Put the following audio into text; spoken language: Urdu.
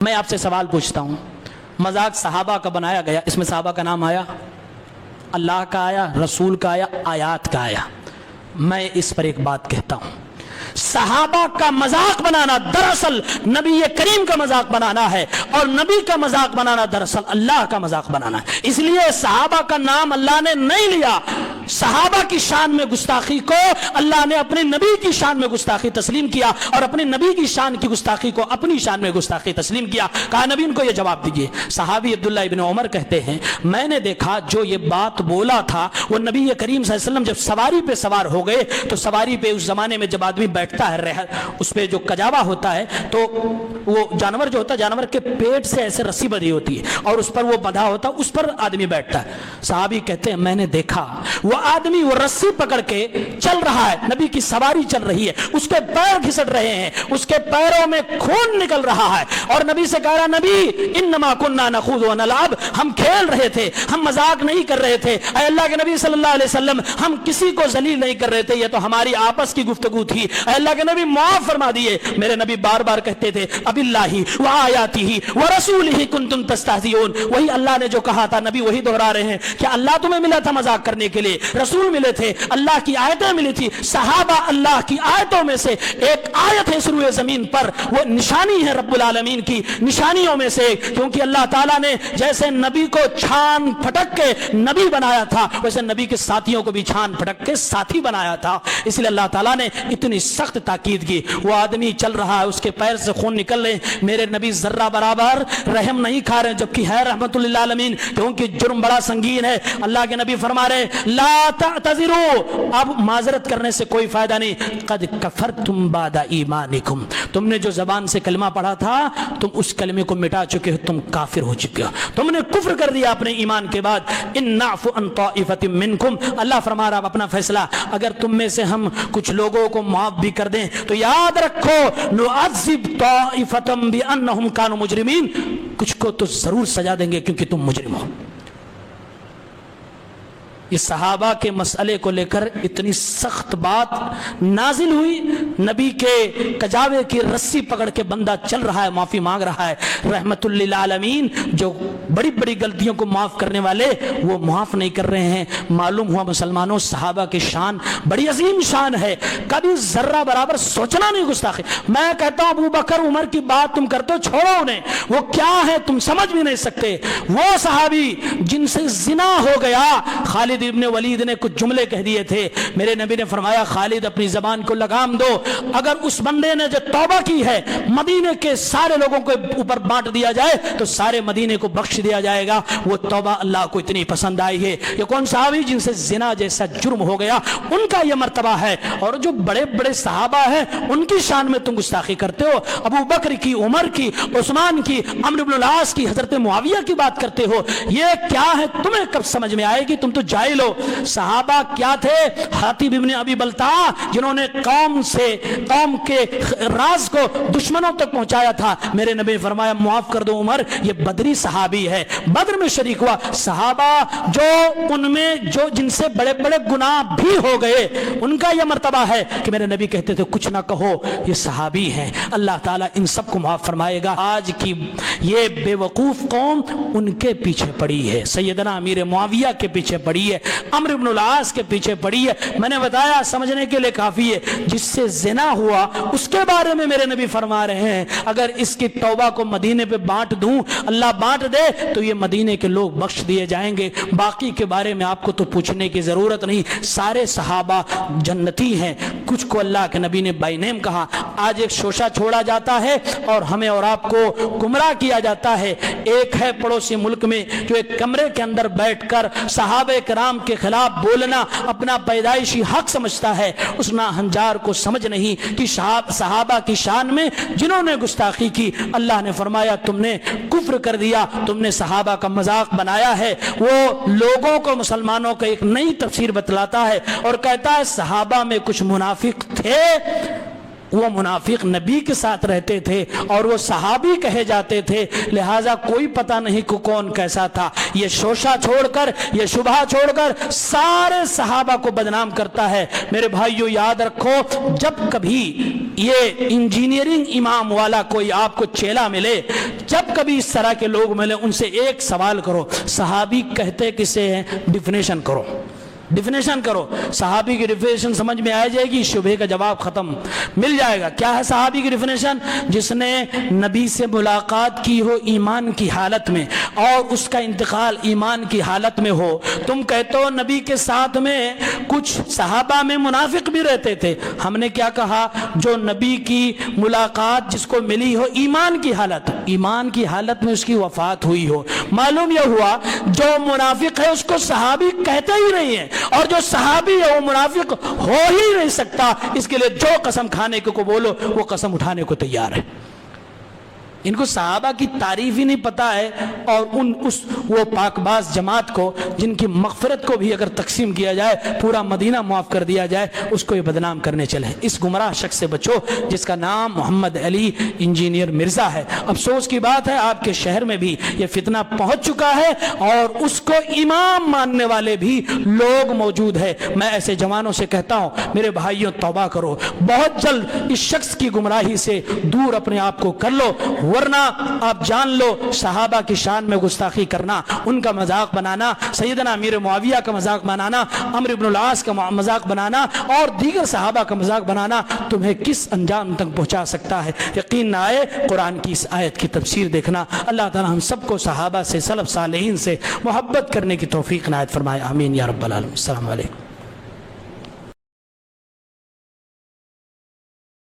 میں آپ سے سوال پوچھتا ہوں، مذاق صحابہ کا بنایا گیا، اس میں صحابہ کا نام آیا، اللہ کا آیا، رسول کا آیا، آیات کا آیا؟ میں اس پر ایک بات کہتا ہوں، صحابہ کا مذاق بنانا دراصل نبی کریم کا مذاق بنانا ہے، اور نبی کا مذاق بنانا دراصل اللہ کا مذاق بنانا ہے۔ اس لیے صحابہ کا نام اللہ نے نہیں لیا، صحابہ کی شان میں گستاخی کو اللہ نے اپنے نبی کی شان میں گستاخی تسلیم کیا، اور اپنے نبی کی شان کی گستاخی کو اپنی شان میں گستاخی تسلیم کیا۔ کہا نبی ان کو یہ جواب دیجئے۔ صحابی عبداللہ ابن عمر کہتے ہیں، میں نے دیکھا جو یہ بات بولا تھا وہ نبی کریم صلی اللہ علیہ وسلم جب سواری پہ سوار ہو گئے تو سواری پہ اس زمانے میں جب آدمی بیٹھتا ہے اس پہ جو کجاوا ہوتا ہے تو وہ جانور جو ہوتا ہے، جانور کے پیٹ سے ایسے رسی بندھی ہوتی ہے اور اس پر وہ بندھا ہوتا ہے، اس پر آدمی بیٹھتا ہے۔ صحابی کہتے ہیں میں نے دیکھا وہ آدمی وہ رسی پکڑ کے چل رہا ہے، نبی کی سواری چل رہی ہے، اس کے پیر گھسٹ رہے ہیں، اس کے پیروں میں خون نکل رہا ہے، اور نبی سے کہہ رہا نبی انما کننا نخوض ونلعب، ہم کھیل رہے تھے، ہم مذاق نہیں کر رہے تھے، اے اللہ کے نبی صلی اللہ علیہ وسلم ہم کسی کو ذلیل نہیں کر رہے تھے، یہ تو ہماری آپس کی گفتگو تھی، اے اللہ کے نبی معاف فرما دیے۔ میرے نبی بار بار کہتے تھے اب اللہ و آیاتہ و رسولہ کنتم تستہزئون، وہی اللہ نے جو کہا تھا نبی وہی دہرا رہے ہیں کہ اللہ تمہیں ملا تھا مذاق کرنے کے لیے، رسول ملے تھے، اللہ کی آیتیں ملی تھی، صحابہ اللہ کی آیتوں میں سے ایک آیت ہے سروئے زمین پر، وہ نشانی ہے رب العالمین کی نشانیوں میں سے، کیونکہ اللہ تعالیٰ نے جیسے نبی کو چھان پھٹک کے نبی بنایا تھا ویسے نبی کے ساتھیوں کو بھی چھان پھٹک کے ساتھی بنایا تھا، اس لیے اللہ تعالیٰ نے اتنی سخت تاکید کی۔ وہ آدمی چل رہا ہے، اس کے پیر سے خون نکل رہے، میرے نبی ذرہ برابر رحم نہیں کھا رہے، جبکہ ہے رحمت للعالمین، کیونکہ جرم بڑا سنگین ہے۔ اللہ کے نبی فرما رہے لا تعتذروا، اب معذرت کرنے سے کوئی فائدہ نہیں، قد کفرتم بعد ایمانکم، تم نے جو زبان سے کلمہ پڑھا تھا تم اس کلمے کو مٹا چکے ہو، تم کافر ہو چکے ہو، تم نے کفر کر دیا اپنے ایمان کے بعد۔ ان نعفو عن طائفۃ منکم، اللہ فرما رہا اپنا فیصلہ، اگر تم میں سے ہم کچھ لوگوں کو معاف بھی کر دیں تو یاد رکھو نعذب طائفۃ بانہم کانوا مجرمین، کچھ کو تو ضرور سزا دیں گے کیونکہ تم مجرم ہو۔ یہ صحابہ کے مسئلے کو لے کر اتنی سخت بات نازل ہوئی، نبی کے کجاوے کی رسی پکڑ کے بندہ چل رہا ہے، معافی مانگ رہا ہے، رحمت للعالمین جو بڑی بڑی غلطیوں کو معاف کرنے والے وہ معاف نہیں کر رہے ہیں۔ معلوم ہوا مسلمانوں صحابہ کی شان بڑی عظیم شان ہے، کبھی ذرہ برابر سوچنا نہیں گستاخی۔ میں کہتا ہوں ابو بکر عمر کی بات تم کرتے ہو، چھوڑو انہیں، وہ کیا ہے تم سمجھ بھی نہیں سکتے۔ وہ صحابی جن سے زنا ہو گیا، خالد ابن ولید نے کچھ جملے کہہ دیے تھے، میرے نبی نے فرمایا خالد اپنی زبان کو لگام دو، اگر اس بندے نے جو توبہ کی ہے مدینے کے سارے لوگوں کو اوپر بانٹ دیا جائے تو سارے مدینے کو بخش دیا جائے گا، وہ توبہ اللہ کو اتنی پسند آئی ہے۔ یہ کون صحابی جن سے زنا جیسا جرم ہو گیا، ان کا یہ مرتبہ ہے، اور جو بڑے بڑے صحابہ ہیں ان کی شان میں تم گستاخی کرتے ہو، ابو بکر کی، عمر کی، عثمان کی، عمرو بن العاص کی، حضرت معاویہ کی بات کرتے ہو، یہ کیا ہے تمہیں کب سمجھ میں آئے گی، تم تو جاہل ہو۔ صحابہ کیا تھے؟ حاتب ابن ابی بلتع جنہوں نے قوم کے راز کو دشمنوں تک پہنچایا تھا، میرے نبی نے فرمایا معاف کر دو عمر، یہ بدری صحابی ہے، بدر میں شریک ہوا۔ صحابہ جو ان میں جو جن سے بڑے بڑے گناہ بھی ہو گئے ان کا یہ مرتبہ ہے کہ میرے نبی کہتے تھے کچھ نہ کہو، یہ صحابی ہیں، اللہ تعالیٰ ان سب کو معاف فرمائے گا۔ آج کی یہ بے وقوف قوم ان کے پیچھے پڑی ہے، سیدنا امیر معاویہ کے پیچھے پڑی ہے، عمرو بن العاص کے پیچھے پڑی ہے۔ میں نے بتایا سمجھنے کے لیے کافی ہے، جس سے زنا ہوا اس کے بارے میں میرے نبی فرما رہے ہیں اگر اس کی توبہ کو مدینے پہ بانٹ دوں، اللہ بانٹ دے تو یہ مدینے کے لوگ بخش دیے جائیں گے، باقی کے بارے میں آپ کو تو پوچھنے کی ضرورت نہیں، سارے صحابہ جنتی ہیں۔ کچھ کو اللہ کے نبی نے بائی نیم کہا، آج ایک شوشہ چھوڑا جاتا ہے اور ہمیں اور آپ کو گمراہ کیا جاتا ہے۔ ایک ہے پڑوسی ملک میں جو ایک کمرے کے اندر بیٹھ کر صحابہ کرام کے خلاف بولنا اپنا پیدائشی حق سمجھتا ہے، اس ناہنجار کو سمجھ نہیں کہ صحابہ کی شان میں جنہوں نے گستاخی کی اللہ نے فرمایا تم نے کفر کر دیا، تم نے صحابہ کا مذاق بنایا ہے۔ وہ لوگوں کو مسلمانوں کا ایک نئی تفسیر بتلاتا ہے اور کہتا ہے صحابہ میں کچھ منافق تھے وہ منافق نبی کے ساتھ رہتے تھے اور وہ صحابی کہے جاتے تھے، لہٰذا کوئی پتہ نہیں کہ کون کیسا تھا۔ یہ شوشہ چھوڑ کر، یہ شبہ چھوڑ کر سارے صحابہ کو بدنام کرتا ہے۔ میرے بھائیو یاد رکھو، جب کبھی یہ انجینئرنگ امام والا کوئی آپ کو چیلا ملے، جب کبھی اس طرح کے لوگ ملے، ان سے ایک سوال کرو، صحابی کہتے کسے ہیں؟ ڈیفینیشن کرو، ڈیفینیشن کرو۔ صحابی کی ڈیفینیشن سمجھ میں آ جائے گی، شبہ کا جواب ختم، مل جائے گا۔ کیا ہے صحابی کی ڈیفینیشن؟ جس نے نبی سے ملاقات کی ہو ایمان کی حالت میں اور اس کا انتقال ایمان کی حالت میں ہو۔ تم کہتے ہو نبی کے ساتھ میں کچھ صحابہ میں منافق بھی رہتے تھے، ہم نے کیا کہا؟ جو نبی کی ملاقات جس کو ملی ہو ایمان کی حالت، ایمان کی حالت میں اس کی وفات ہوئی ہو، معلوم یہ ہوا جو منافق ہے اس کو صحابی کہتے ہی نہیں ہیں، اور جو صحابی ہے وہ منافق ہو ہی نہیں سکتا۔ اس کے لیے جو قسم کھانے کو بولو وہ قسم اٹھانے کو تیار ہے۔ ان کو صحابہ کی تعریف ہی نہیں پتہ ہے، اور وہ پاک باز جماعت کو جن کی مغفرت کو بھی اگر تقسیم کیا جائے، پورا مدینہ معاف کر دیا جائے، اس کو یہ بدنام کرنے چلے۔ اس گمراہ شخص سے بچو جس کا نام محمد علی انجینئر مرزا ہے۔ افسوس کی بات ہے آپ کے شہر میں بھی یہ فتنہ پہنچ چکا ہے اور اس کو امام ماننے والے بھی لوگ موجود ہیں۔ میں ایسے جوانوں سے کہتا ہوں میرے بھائیوں توبہ کرو، بہت جلد اس شخص کی گمراہی سے دور اپنے آپ کو کر لو، ورنہ آپ جان لو صحابہ کی شان میں گستاخی کرنا، ان کا مذاق بنانا، سیدنا امیر معاویہ کا مذاق بنانا، عمرو بن العاص کا مذاق بنانا اور دیگر صحابہ کا مذاق بنانا تمہیں کس انجام تک پہنچا سکتا ہے۔ یقین نہ آئے قرآن کی اس آیت کی تفسیر دیکھنا۔ اللہ تعالی ہم سب کو صحابہ سے، سلف صالحین سے محبت کرنے کی توفیق عنایت فرمائے، آمین یا رب العالمین۔ السلام علیکم۔